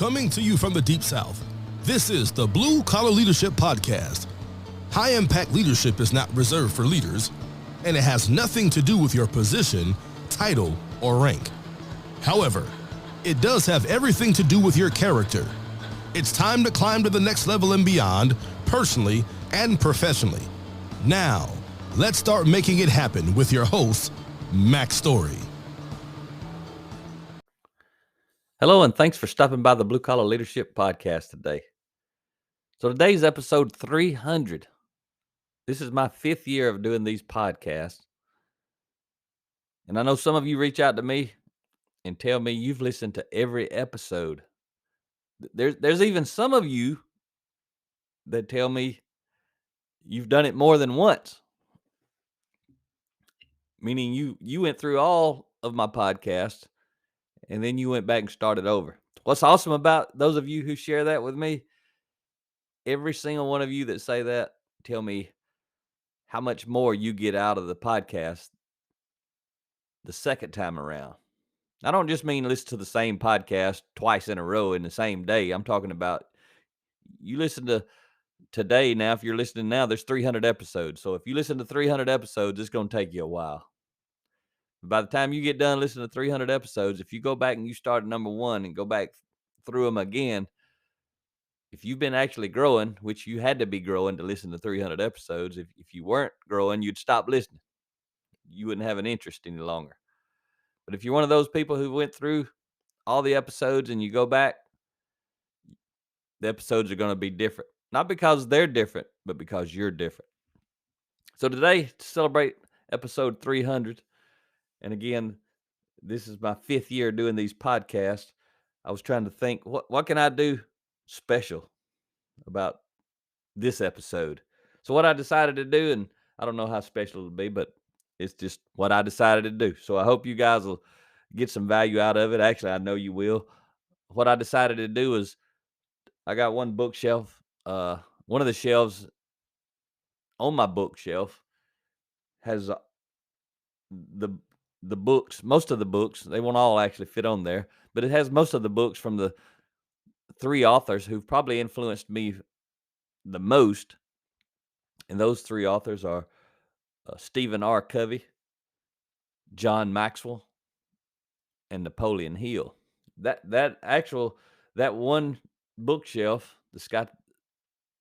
Coming to you from the Deep South, this is the Blue Collar Leadership Podcast. High-impact leadership is not reserved for leaders, and it has nothing to do with your position, title, or rank. However, it does have everything to do with your character. It's time to climb to the next level and beyond, personally and professionally. Now, let's start making it happen with your host, Mac Story. Hello, and thanks for stopping by the Blue Collar Leadership Podcast today. So today's episode 300. This is my 5th year of doing these podcasts. And I know some of you reach out to me and tell me you've listened to every episode. There's even some of you that tell me you've done it more than once. Meaning you went through all of my podcasts and then you went back and started over. What's awesome about those of you who share that with me, every single one of you that say that tell me how much more you get out of the podcast the second time around. I don't just mean listen to the same podcast twice in a row in the same day. I'm talking about you listen to today. Now, if you're listening now, there's 300 episodes. So if you listen to 300 episodes, it's going to take you a while. By the time you get done listening to 300 episodes, if you go back and you start at number 1 and go back through them again, if you've been actually growing, which you had to be growing to listen to 300 episodes, if you weren't growing, you'd stop listening. You wouldn't have an interest any longer. But if you're one of those people who went through all the episodes and you go back, the episodes are going to be different. Not because they're different, but because you're different. So today, to celebrate episode 300, and again, this is my 5th year doing these podcasts, I was trying to think, what can I do special about this episode? So what I decided to do, and I don't know how special it'll be, but it's just what I decided to do. So I hope you guys will get some value out of it. Actually, I know you will. What I decided to do is I got one bookshelf. One of the shelves on my bookshelf has the books, most of the books. They won't all actually fit on there, but it has most of the books from the 3 authors who've probably influenced me the most. And those 3 authors are Stephen R. Covey, John Maxwell, and Napoleon Hill. That one bookshelf that's got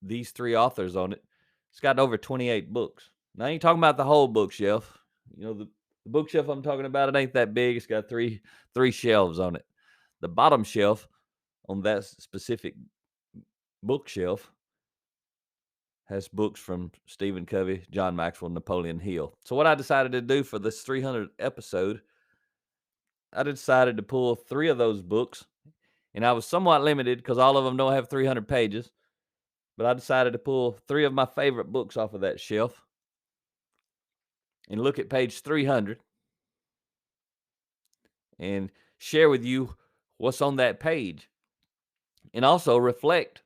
these 3 authors on it, it's got over 28 books. Now, I ain't talking about the whole bookshelf. You know, the bookshelf I'm talking about, it ain't that big. It's got three shelves on it. The bottom shelf on that specific bookshelf has books from Stephen Covey, John Maxwell, Napoleon Hill. So what I decided to do for this 300 episode, I decided to pull 3 of those books, and I was somewhat limited because all of them don't have 300 pages, but I decided to pull 3 of my favorite books off of that shelf and look at page 300 and share with you what's on that page, and also reflect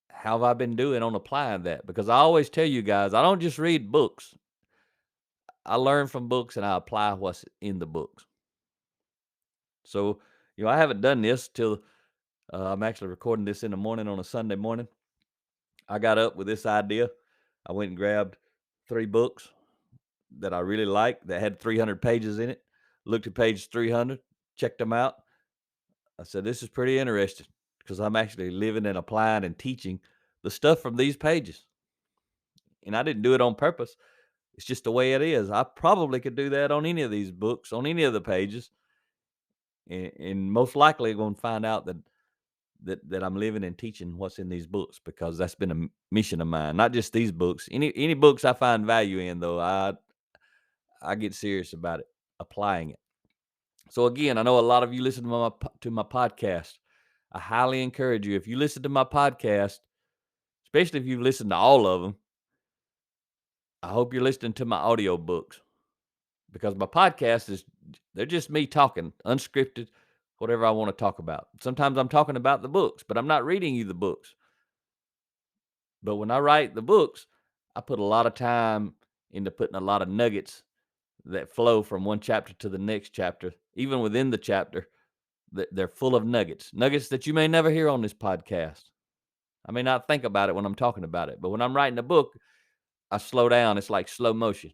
how have I been doing on applying that? Because I always tell you guys, I don't just read books. I learn from books and I apply what's in the books. So, I haven't done this till I'm actually recording this in the morning on a Sunday morning. I got up with this idea. I went and grabbed 3 books that I really liked that had 300 pages in it. Looked at page 300, checked them out. I said, this is pretty interesting because I'm actually living and applying and teaching the stuff from these pages. And I didn't do it on purpose. It's just the way it is. I probably could do that on any of these books, on any of the pages. And most likely going to find out that I'm living and teaching what's in these books, because that's been a mission of mine. Not just these books. Any books I find value in, though, I get serious about it, applying it. So again, I know a lot of you listen to my podcast. I highly encourage you, if you listen to my podcast, especially if you've listened to all of them, I hope you're listening to my audio books, because my podcast they're just me talking, unscripted, whatever I want to talk about. Sometimes I'm talking about the books, but I'm not reading you the books. But when I write the books, I put a lot of time into putting a lot of nuggets that flow from one chapter to the next chapter, even within the chapter, They're full of nuggets that you may never hear on this podcast. I may not think about it when I'm talking about it, but when I'm writing a book, I slow down. It's like slow motion.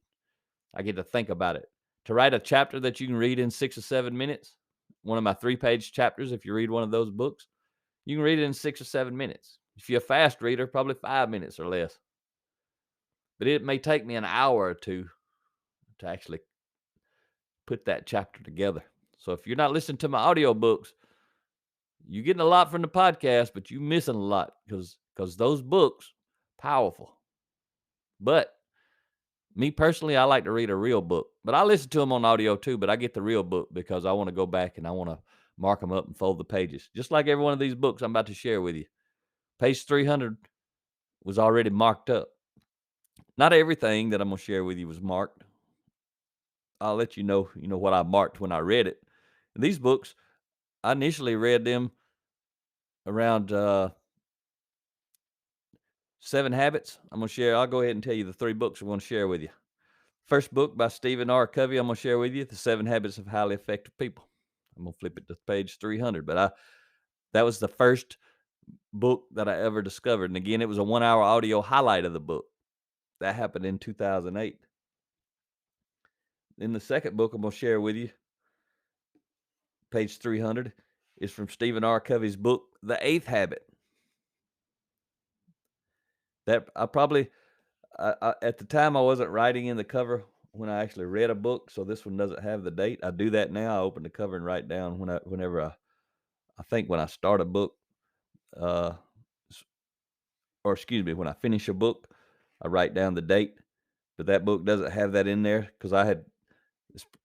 I get to think about it. To write a chapter that you can read in 6 or 7 minutes, one of my 3-page chapters, if you read one of those books, you can read it in 6 or 7 minutes. If you're a fast reader, probably 5 minutes or less. But it may take me an hour or two to actually put that chapter together. So if you're not listening to my audiobooks, you're getting a lot from the podcast, but you're missing a lot because those books, powerful. But me personally, I like to read a real book. But I listen to them on audio too, but I get the real book because I want to go back and I want to mark them up and fold the pages. Just like every one of these books I'm about to share with you. Page 300 was already marked up. Not everything that I'm going to share with you was marked. I'll let you know what I marked when I read it. And these books, I initially read them around 7 Habits. I'll go ahead and tell you the 3 books I'm going to share with you. First book by Stephen R. Covey, I'm going to share with you, The 7 Habits of Highly Effective People. I'm going to flip it to page 300. But that was the first book that I ever discovered. And again, it was a 1-hour audio highlight of the book. That happened in 2008. Then the second book I'm going to share with you, page 300, is from Stephen R. Covey's book, The 8th Habit. That at the time I wasn't writing in the cover when I actually read a book, so this one doesn't have the date. I do that now. I open the cover and write down whenever I start a book, or excuse me, when I finish a book, I write down the date. But that book doesn't have that in there because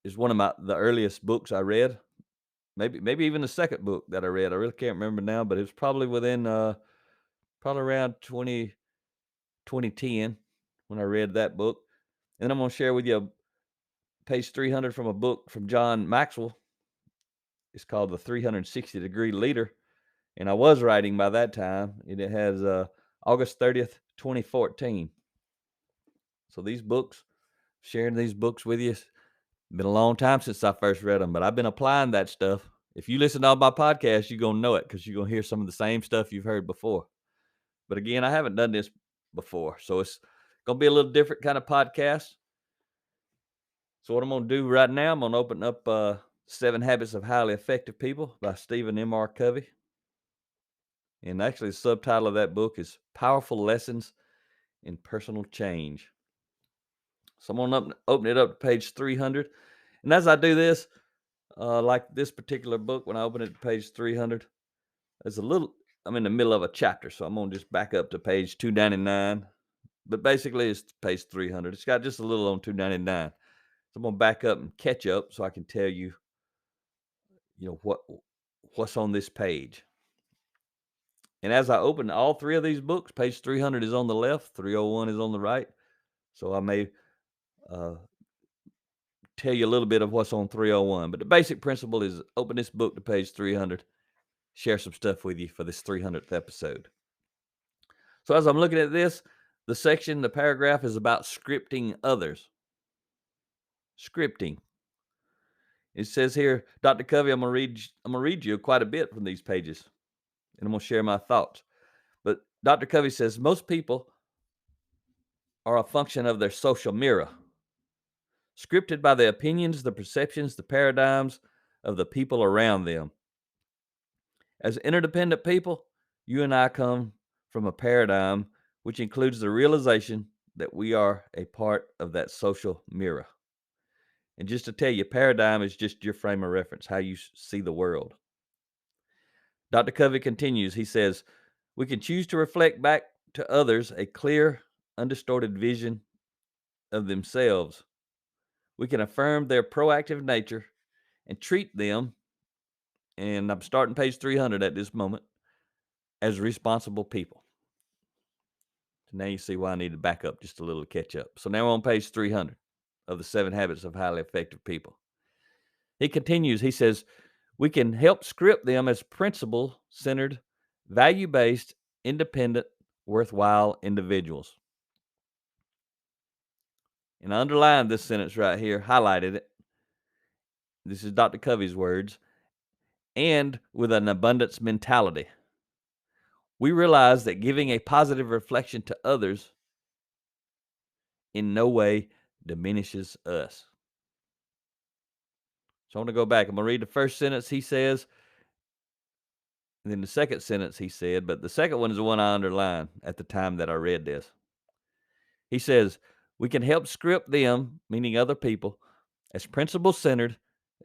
it's one of the earliest books I read. Maybe even the second book that I read. I really can't remember now, but it was probably within probably around 2010 when I read that book. And I'm going to share with you page 300 from a book from John Maxwell. It's called The 360-Degree Leader. And I was writing by that time. And it has August 30th, 2014. So these books, sharing these books with you, it's been a long time since I first read them, but I've been applying that stuff. If you listen to all my podcasts, you're going to know it because you're going to hear some of the same stuff you've heard before. But again, I haven't done this before, so it's going to be a little different kind of podcast. So what I'm going to do right now, I'm going to open up 7 Habits of Highly Effective People by Stephen M. R. Covey. And actually, the subtitle of that book is Powerful Lessons in Personal Change. So I'm going to open it up to page 300. And as I do this, like this particular book, when I open it to page 300, I'm in the middle of a chapter, so I'm going to just back up to page 299. But basically, it's page 300. It's got just a little on 299. So I'm going to back up and catch up so I can tell you, what's on this page. And as I open all 3 of these books, page 300 is on the left, 301 is on the right. So I may tell you a little bit of what's on 301. But the basic principle is open this book to page 300, share some stuff with you for this 300th episode. So as I'm looking at this, the paragraph is about scripting others. Scripting. It says here, Dr. Covey, I'm going to read you quite a bit from these pages, and I'm going to share my thoughts. But Dr. Covey says, most people are a function of their social mirror, scripted by the opinions, the perceptions, the paradigms of the people around them. As interdependent people, you and I come from a paradigm which includes the realization that we are a part of that social mirror. And just to tell you, paradigm is just your frame of reference, how you see the world. Dr. Covey continues, he says, we can choose to reflect back to others a clear, undistorted vision of themselves. We can affirm their proactive nature and treat them, and I'm starting page 300 at this moment, as responsible people. So now you see why I need to back up just a little to catch up. So now we're on page 300 of the 7 Habits of Highly Effective People. He continues, he says, we can help script them as principle-centered, value-based, independent, worthwhile individuals. And I underlined this sentence right here, highlighted it. This is Dr. Covey's words. and with an abundance mentality. We realize that giving a positive reflection to others in no way diminishes us. So I want to go back. I'm going to read the first sentence he says, and then the second sentence he said, but the second one is the one I underlined at the time that I read this. He says, we can help script them, meaning other people, as principle centered,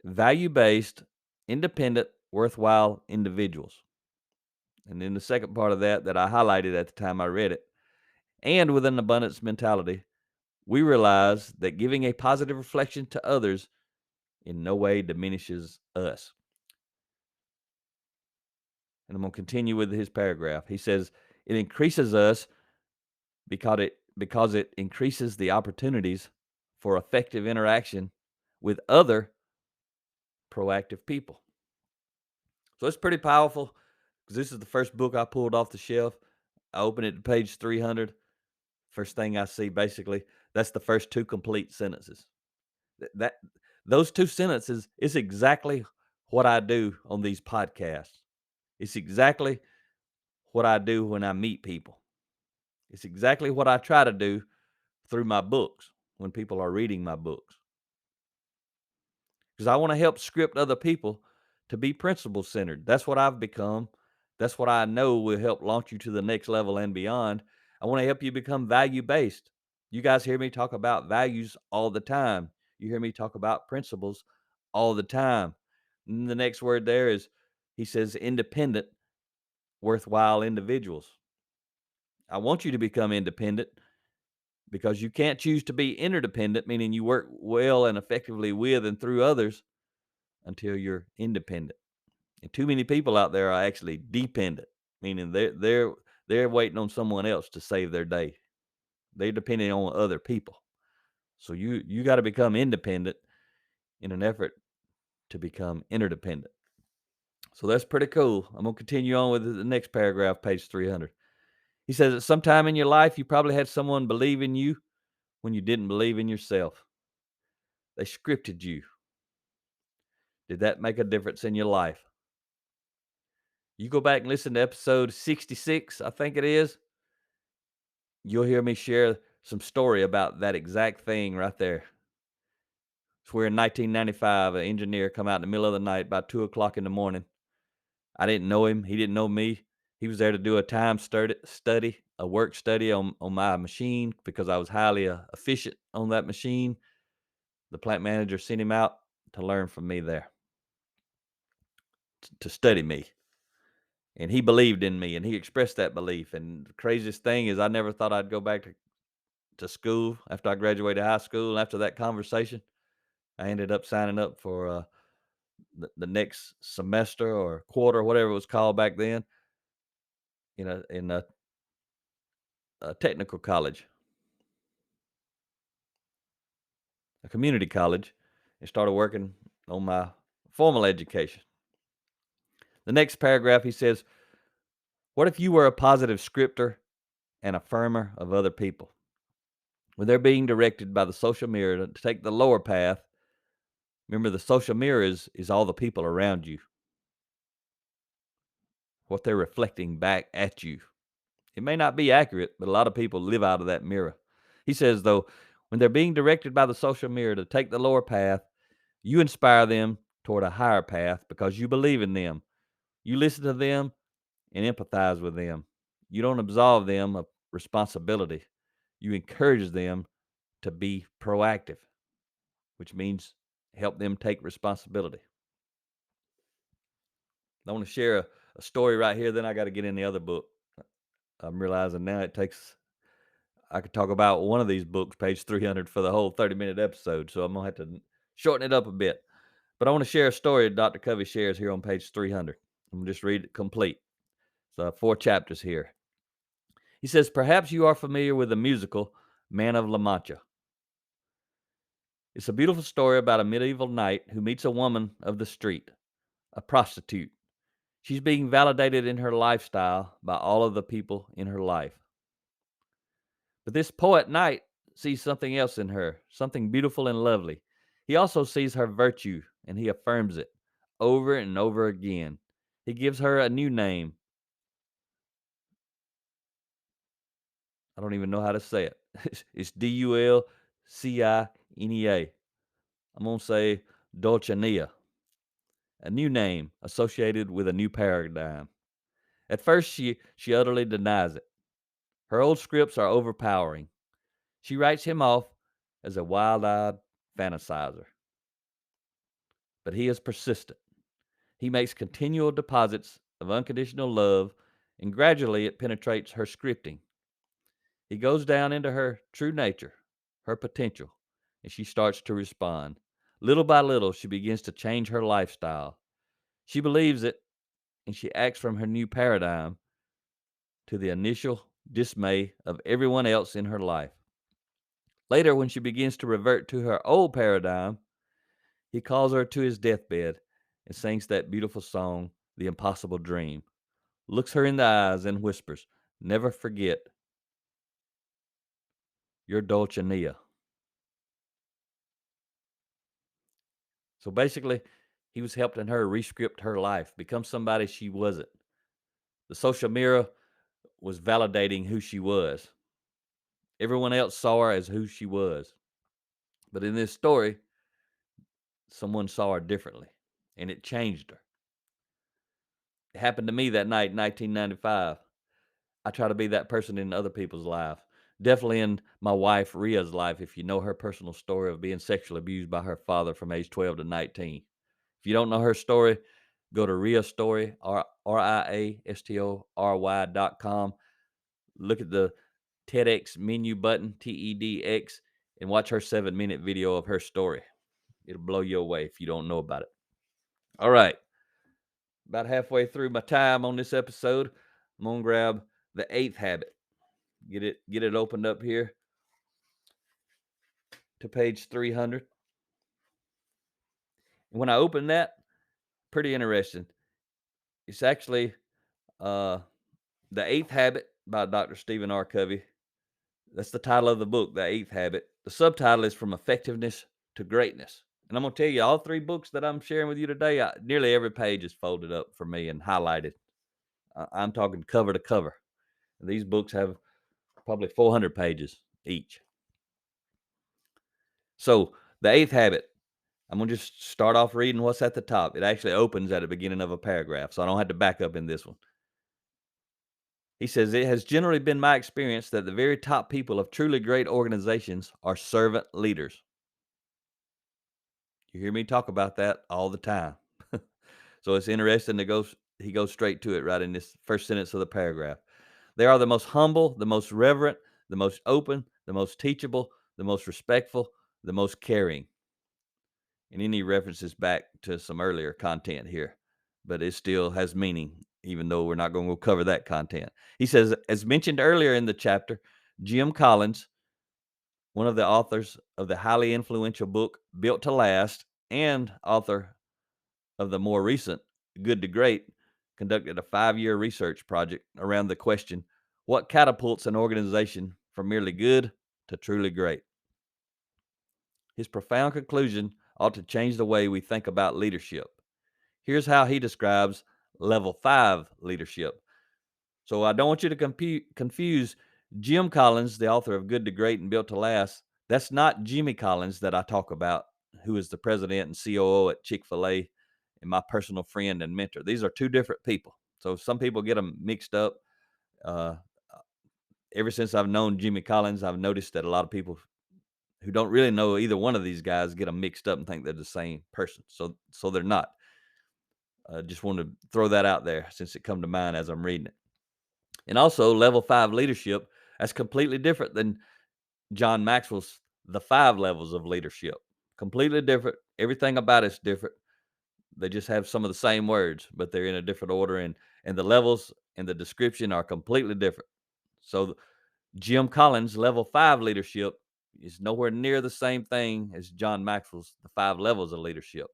value based, independent, worthwhile individuals. And then the second part of that I highlighted at the time I read it, and with an abundance mentality, we realize that giving a positive reflection to others in no way diminishes us. And I'm going to continue with his paragraph. He says, it increases us because it increases the opportunities for effective interaction with other proactive people. So it's pretty powerful because this is the first book I pulled off the shelf. I open it to page 300. First thing I see, basically, that's the first two complete sentences. Those two sentences is exactly what I do on these podcasts. It's exactly what I do when I meet people. It's exactly what I try to do through my books when people are reading my books. Because I want to help script other people to be principle centered. That's what I've become. That's what I know will help launch you to the next level and beyond. I want to help you become value based. You guys hear me talk about values all the time. You hear me talk about principles all the time. And the next word there is, he says, independent, worthwhile individuals. I want you to become independent because you can't choose to be interdependent, meaning you work well and effectively with and through others until you're independent. And too many people out there are actually dependent, meaning they're waiting on someone else to save their day. They're depending on other people. So you got to become independent in an effort to become interdependent. So that's pretty cool. I'm going to continue on with the next paragraph, page 300. He says, at some time in your life, you probably had someone believe in you when you didn't believe in yourself. They scripted you. Did that make a difference in your life? You go back and listen to episode 66, I think it is. You'll hear me share some story about that exact thing right there. It's where in 1995, an engineer come out in the middle of the night about 2 o'clock in the morning. I didn't know him. He didn't know me. He was there to do a time study, a work study on my machine because I was highly efficient on that machine. The plant manager sent him out to learn from me there, to study me. And he believed in me, and he expressed that belief. And the craziest thing is I never thought I'd go back to school after I graduated high school. And after that conversation, I ended up signing up for the next semester or quarter, whatever it was called back then, in a technical college, a community college, and started working on my formal education. The next paragraph, he says, what if you were a positive scripter and affirmer of other people? When they're being directed by the social mirror to take the lower path, remember the social mirror is all the people around you, what they're reflecting back at you. It may not be accurate, but a lot of people live out of that mirror. He says, though, when they're being directed by the social mirror to take the lower path, you inspire them toward a higher path because you believe in them. You listen to them and empathize with them. You don't absolve them of responsibility. You encourage them to be proactive, which means help them take responsibility. I want to share a story right here, then I got to get in the other book. I'm realizing now I could talk about one of these books, page 300, for the whole 30-minute episode, so I'm going to have to shorten it up a bit. But I want to share a story Dr. Covey shares here on page 300. I'm going to just read it complete. So 4 chapters here. He says, perhaps you are familiar with the musical Man of La Mancha. It's a beautiful story about a medieval knight who meets a woman of the street, a prostitute. She's being validated in her lifestyle by all of the people in her life. But this poet knight sees something else in her, something beautiful and lovely. He also sees her virtue, and he affirms it, over and over again. He gives her a new name. I don't even know how to say it. It's Dulcinea. I'm going to say Dulcinea, a new name associated with a new paradigm. At first, she utterly denies it. Her old scripts are overpowering. She writes him off as a wild-eyed fantasizer. But he is persistent. He makes continual deposits of unconditional love, and gradually it penetrates her scripting. He goes down into her true nature, her potential, and she starts to respond. Little by little, she begins to change her lifestyle. She believes it, and she acts from her new paradigm to the initial dismay of everyone else in her life. Later, when she begins to revert to her old paradigm, he calls her to his deathbed and sings that beautiful song, The Impossible Dream, looks her in the eyes and whispers, "Never forget your Dulcinea." So basically, he was helping her rescript her life, become somebody she wasn't. The social mirror was validating who she was. Everyone else saw her as who she was. But in this story, someone saw her differently, and it changed her. It happened to me that night in 1995. I try to be that person in other people's life. Definitely in my wife Ria's life, if you know her personal story of being sexually abused by her father from age 12 to 19. If you don't know her story, go to Ria's Story, RIASTORY.com. Look at the TEDx menu button, TEDx, and watch her 7-minute video of her story. It'll blow you away if you don't know about it. All right. About halfway through my time on this episode, I'm going to grab The Eighth Habit. Get it opened up here to page 300. And when I open that, pretty interesting. It's actually The Eighth Habit by Dr. Stephen R. Covey. That's the title of the book, The Eighth Habit. The subtitle is From Effectiveness to Greatness. And I'm going to tell you, all 3 books that I'm sharing with you today, nearly every page is folded up for me and highlighted. I'm talking cover to cover. These books have probably 400 pages each. So, The Eighth Habit. I'm going to just start off reading what's at the top. It actually opens at the beginning of a paragraph, so I don't have to back up in this one. He says, "It has generally been my experience that the very top people of truly great organizations are servant leaders." You hear me talk about that all the time. So it's interesting he goes straight to it right in this first sentence of the paragraph. "They are the most humble, the most reverent, the most open, the most teachable, the most respectful, the most caring." And then he references back to some earlier content here, but it still has meaning, even though we're not going to cover that content. He says, as mentioned earlier in the chapter, Jim Collins, one of the authors of the highly influential book Built to Last and author of the more recent Good to Great, conducted a 5-year research project around the question, what catapults an organization from merely good to truly great? His profound conclusion ought to change the way we think about leadership. Here's how he describes level 5 leadership. So I don't want you to confuse Jim Collins, the author of Good to Great and Built to Last. That's not Jimmy Collins that I talk about, who is the president and COO at Chick-fil-A and my personal friend and mentor. These are 2 different people. So some people get them mixed up. Ever since I've known Jimmy Collins, I've noticed that a lot of people who don't really know either one of these guys get them mixed up and think they're the same person. So they're not. Just wanted to throw that out there since it come to mind as I'm reading it. And also level 5 leadership, that's completely different than John Maxwell's The 5 Levels of Leadership. Completely different. Everything about it's different. They just have some of the same words, but they're in a different order, and the levels and the description are completely different. So Jim Collins' level 5 leadership is nowhere near the same thing as John Maxwell's The 5 Levels of Leadership,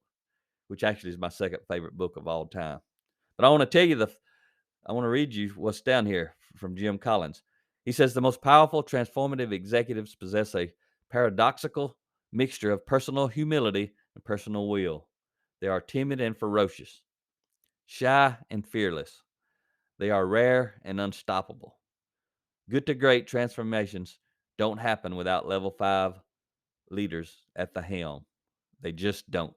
which actually is my second favorite book of all time. But I want to tell you I want to read you what's down here from Jim Collins. He says the most powerful transformative executives possess a paradoxical mixture of personal humility and personal will. They are timid and ferocious, shy and fearless. They are rare and unstoppable. Good to great transformations don't happen without level 5 leaders at the helm. They just don't.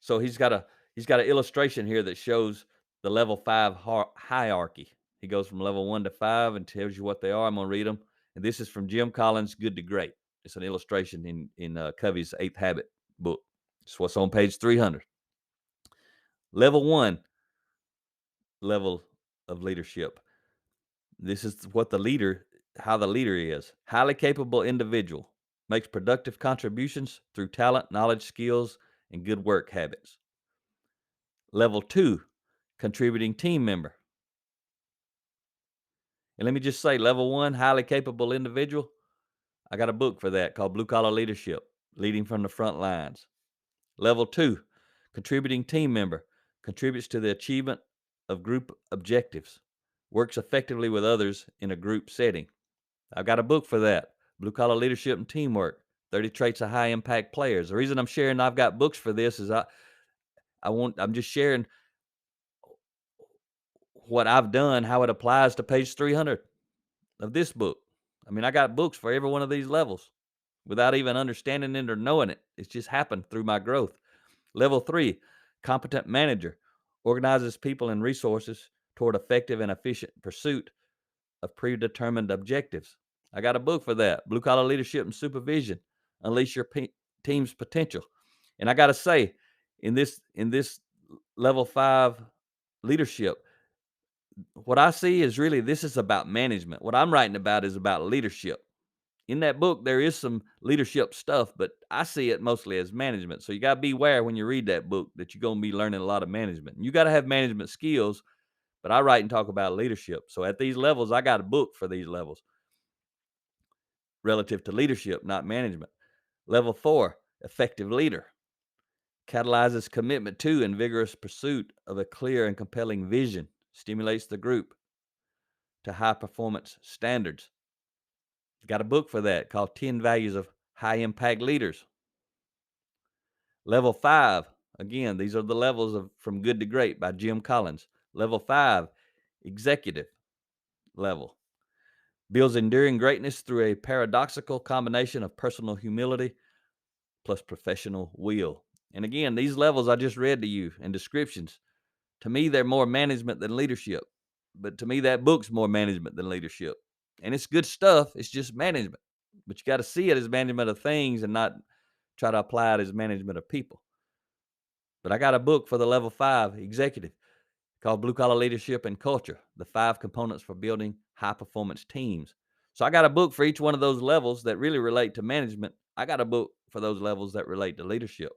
So he's got an illustration here that shows the level 5 hierarchy. He goes from level 1 to 5 and tells you what they are. I'm going to read them. And this is from Jim Collins' Good to Great. It's an illustration in Covey's 8th Habit book. It's what's on page 300. Level 1, level of leadership. This is how the leader is. Highly capable individual, makes productive contributions through talent, knowledge, skills, and good work habits. Level 2, contributing team member. And let me just say, level 1, highly capable individual, I got a book for that called Blue Collar Leadership, Leading from the Front Lines. Level 2, contributing team member, contributes to the achievement of group objectives, works effectively with others in a group setting. I've got a book for that, Blue Collar Leadership and Teamwork, 30 Traits of High Impact Players. The reason I'm sharing I've got books for this is I'm just sharing what I've done, how it applies to page 300 of this book. I mean, I got books for every one of these levels without even understanding it or knowing it. It's just happened through my growth. Level 3, competent manager, organizes people and resources toward effective and efficient pursuit of predetermined objectives. I got a book for that, Blue Collar Leadership and Supervision, Unleash Your Team's Potential. And I got to say, in this level 5 leadership, what I see is really this is about management. What I'm writing about is about leadership. In that book, there is some leadership stuff, but I see it mostly as management. So you got to beware when you read that book that you're going to be learning a lot of management. You got to have management skills, but I write and talk about leadership. So at these levels, I got a book for these levels relative to leadership, not management. Level 4, effective leader, catalyzes commitment to and vigorous pursuit of a clear and compelling vision, stimulates the group to high performance standards. Got a book for that called 10 Values of High Impact Leaders. Level 5, again, these are the levels of From Good to Great by Jim Collins. Level 5, executive level, builds enduring greatness through a paradoxical combination of personal humility plus professional will. And again, these levels I just read to you and descriptions, to me, they're more management than leadership. But to me, that book's more management than leadership. And it's good stuff. It's just management. But you got to see it as management of things and not try to apply it as management of people. But I got a book for the level 5 executive called Blue Collar Leadership and Culture, the 5 components for building high performance teams. So I got a book for each one of those levels that really relate to management. I got a book for those levels that relate to leadership.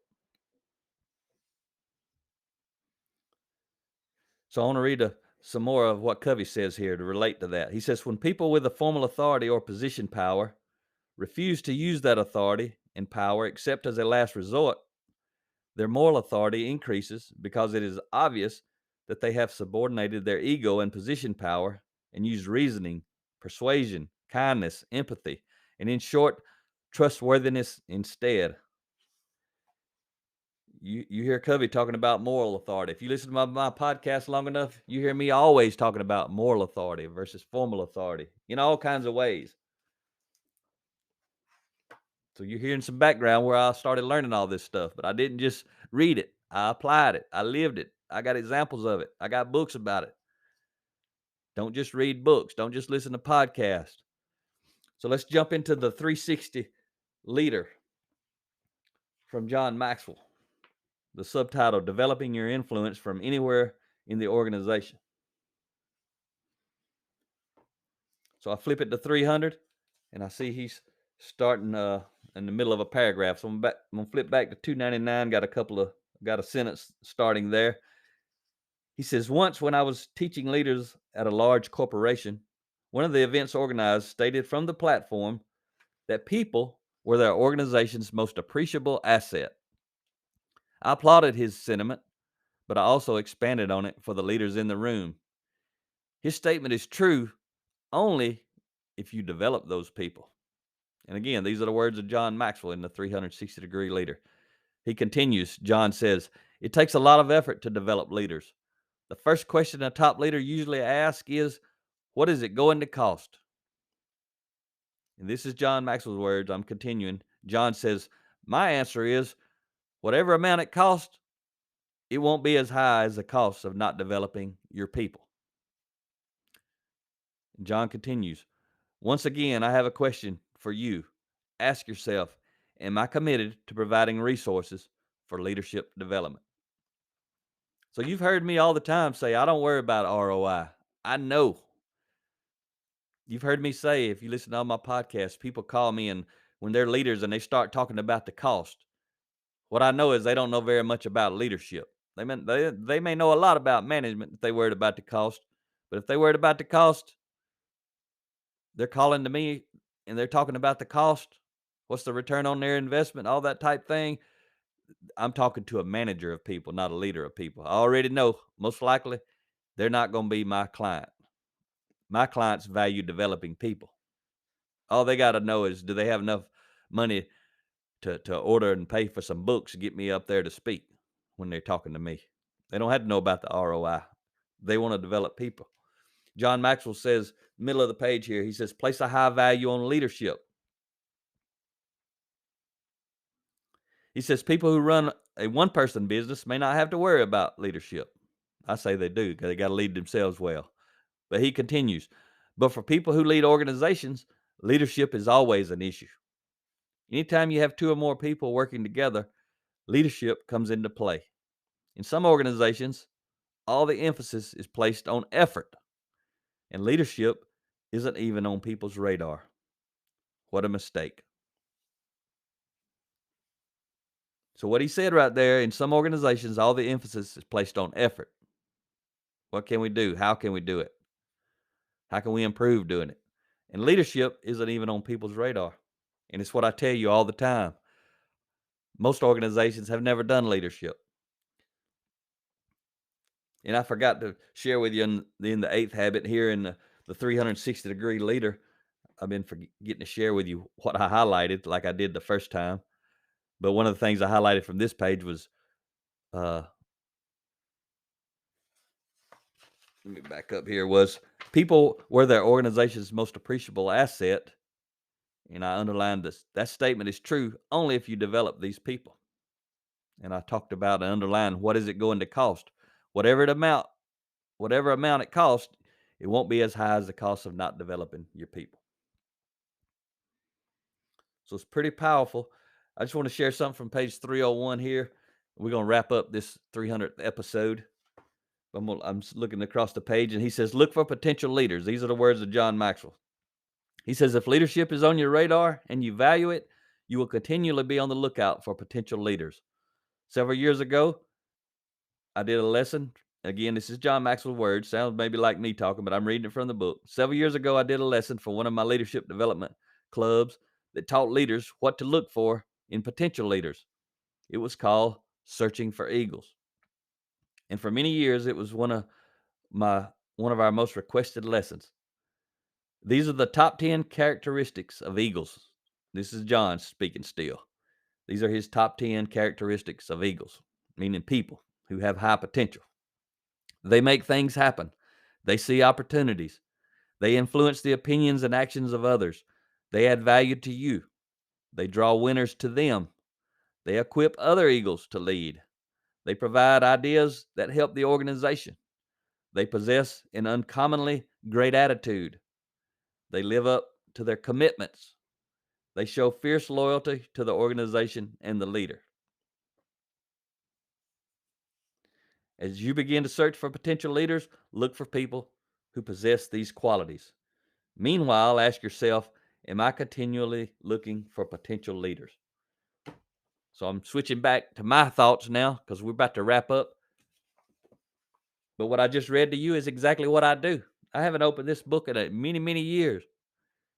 So I want to read some more of what Covey says here to relate to that. He says, when people with a formal authority or position power refuse to use that authority and power except as a last resort, their moral authority increases because it is obvious that they have subordinated their ego and position power and used reasoning, persuasion, kindness, empathy, and in short, trustworthiness instead. You hear Covey talking about moral authority. If you listen to my podcast long enough, you hear me always talking about moral authority versus formal authority in all kinds of ways. So you're hearing some background where I started learning all this stuff, but I didn't just read it. I applied it. I lived it. I got examples of it. I got books about it. Don't just read books. Don't just listen to podcasts. So let's jump into the 360 leader from John Maxwell. The subtitle, Developing Your Influence from Anywhere in the Organization. So I flip it to 300, and I see he's starting in the middle of a paragraph. So I'm going to flip back to 299, got a sentence starting there. He says, once when I was teaching leaders at a large corporation, one of the events organized stated from the platform that people were their organization's most appreciable asset. I applauded his sentiment, but I also expanded on it for the leaders in the room. His statement is true only if you develop those people. And again, these are the words of John Maxwell in the 360-degree leader. He continues, John says, it takes a lot of effort to develop leaders. The first question a top leader usually asks is, what is it going to cost? And this is John Maxwell's words. I'm continuing. John says, my answer is, whatever amount it costs, it won't be as high as the cost of not developing your people. John continues, once again, I have a question for you. Ask yourself, am I committed to providing resources for leadership development? So you've heard me all the time say, I don't worry about ROI. I know. You've heard me say, if you listen to all my podcasts, people call me and when they're leaders and they start talking about the cost, what I know is they don't know very much about leadership. They may know a lot about management if they worried about the cost, but if they worried about the cost, they're calling to me and they're talking about the cost. What's the return on their investment? All that type thing. I'm talking to a manager of people, not a leader of people. I already know most likely they're not going to be my client. My clients value developing people. All they got to know is, do they have enough money to order and pay for some books to get me up there to speak when they're talking to me? They don't have to know about the ROI. They want to develop people. John Maxwell says, middle of the page here, he says, place a high value on leadership. He says, people who run a one-person business may not have to worry about leadership. I say they do, because they got to lead themselves well. But he continues, but for people who lead organizations, leadership is always an issue. Anytime you have two or more people working together, leadership comes into play. In some organizations, all the emphasis is placed on effort, and leadership isn't even on people's radar. What a mistake. So what he said right there, in some organizations, all the emphasis is placed on effort. What can we do? How can we do it? How can we improve doing it? And leadership isn't even on people's radar. And it's what I tell you all the time. Most organizations have never done leadership. And I forgot to share with you in the 8th habit here in the 360-degree leader. I've been forgetting to share with you what I highlighted like I did the first time. But one of the things I highlighted from this page was, let me back up here, was people were their organization's most appreciable asset. And I underlined this. That statement is true only if you develop these people. And I talked about and underlined, what is it going to cost? Whatever amount it costs, it won't be as high as the cost of not developing your people. So it's pretty powerful. I just want to share something from page 301 here. We're going to wrap up this 300th episode. I'm looking across the page, and he says, look for potential leaders. These are the words of John Maxwell. He says, if leadership is on your radar and you value it, you will continually be on the lookout for potential leaders. Several years ago, I did a lesson. Again, this is John Maxwell's words. Sounds maybe like me talking, but I'm reading it from the book. Several years ago, I did a lesson for one of my leadership development clubs that taught leaders what to look for in potential leaders. It was called Searching for Eagles. And for many years, it was one of our most requested lessons. These are the top 10 characteristics of eagles. This is John speaking still. These are his top 10 characteristics of eagles, meaning people who have high potential. They make things happen. They see opportunities. They influence the opinions and actions of others. They add value to you. They draw winners to them. They equip other eagles to lead. They provide ideas that help the organization. They possess an uncommonly great attitude. They live up to their commitments. They show fierce loyalty to the organization and the leader. As you begin to search for potential leaders, look for people who possess these qualities. Meanwhile, ask yourself, am I continually looking for potential leaders? So I'm switching back to my thoughts now because we're about to wrap up. But what I just read to you is exactly what I do. I haven't opened this book in many, many years.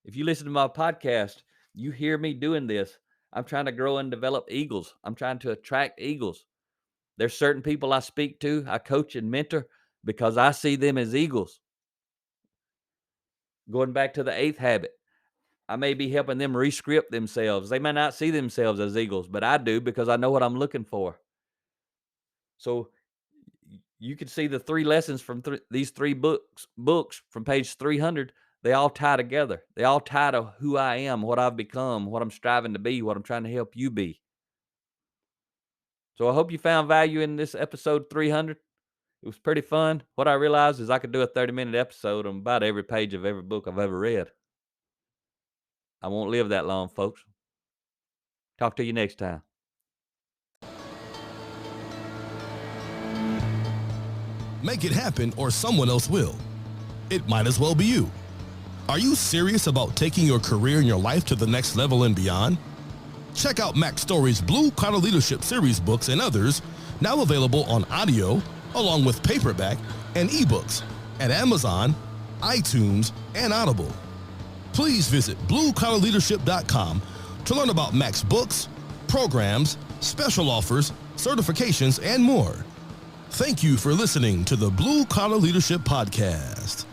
If you listen to my podcast, you hear me doing this. I'm trying to grow and develop eagles. I'm trying to attract eagles. There's certain people I speak to, I coach and mentor because I see them as eagles. Going back to the 8th habit, I may be helping them re-script themselves. They may not see themselves as eagles, but I do because I know what I'm looking for. So you can see the 3 lessons from these 3 books from page 300. They all tie together. They all tie to who I am, what I've become, what I'm striving to be, what I'm trying to help you be. So I hope you found value in this episode 300. It was pretty fun. What I realized is I could do a 30-minute episode on about every page of every book I've ever read. I won't live that long, folks. Talk to you next time. Make it happen or someone else will. It might as well be you. Are you serious about taking your career and your life to the next level and beyond? Check out Mac Story's Blue Collar Leadership series books and others, now available on audio, along with paperback and ebooks at Amazon, iTunes, and Audible. Please visit bluecollarleadership.com to learn about Mac's books, programs, special offers, certifications, and more. Thank you for listening to the Blue Collar Leadership Podcast.